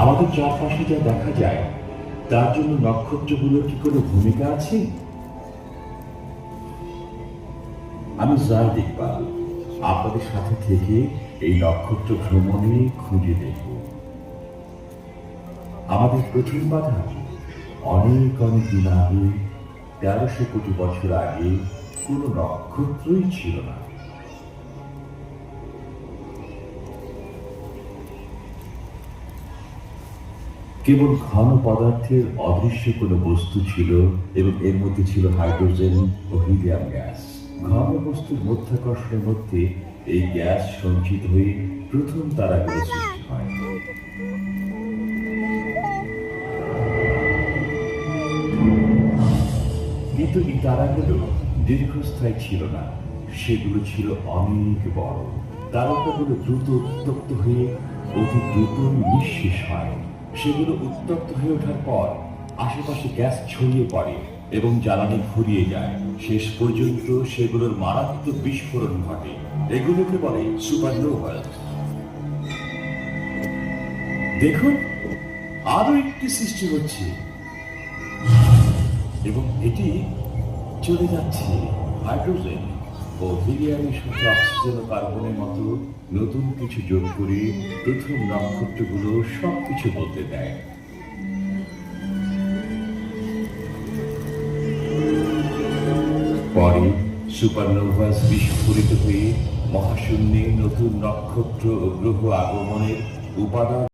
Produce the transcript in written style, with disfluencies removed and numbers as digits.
আমাদের চারপাশে যা দেখা যায় তার জন্য নক্ষত্রগুলোর কি কোনো ভূমিকা আছে? আমি জাহিদ ইকবাল, আপনাদের সাথে থেকে এই নক্ষত্র ভ্রমণে খুঁজে দেখব। আমাদের প্রথম বাধা অনেক অনেক দিন আগে, ১৩০০ কোটি বছর আগে কোনো নক্ষত্রই ছিল না। কেবল ঘন পদার্থের অদৃশ্য কোনো বস্তু ছিল এবং এর মধ্যে ছিল হাইড্রোজেন ও হিলিয়াম গ্যাস। ঘন বস্তুর মধ্যাকর্ষণের মধ্যে এই গ্যাস সঞ্চিত হয়ে প্রথম তারাগুলো সৃষ্টি হয়। কিন্তু এই তারাগুলো দীর্ঘস্থায়ী ছিল না, সেগুলো ছিল অনেক বড়। তারকাগুলো দ্রুত উত্তপ্ত হয়ে অতি দ্রুত নিঃশেষ হয়। সেগুলো উত্তপ্ত হয়ে ওঠার পর আশেপাশে গ্যাস ছড়িয়ে পড়ে এবং জ্বালানি ফুরিয়ে যায়। শেষ পর্যন্ত সেগুলোর মারাত্মক বিস্ফোরণ ঘটে। এগুলোকে বলে সুপারনোভা। দেখুন, আরো একটি সৃষ্টি হচ্ছে এবং এটি চলে যাচ্ছে হাইড্রোজেন ও হিলিয়ামের সাথে অক্সিজেন ও কার্বনের মতো নতুন কিছু যোগ করে প্রথম নক্ষত্রগুলো সবকিছু বদলে দেয়। পরে সুপারনোভাস বিস্ফোরিত হয়ে মহাশূন্যে নতুন নক্ষত্র ও গ্রহ আগমনের উপাদান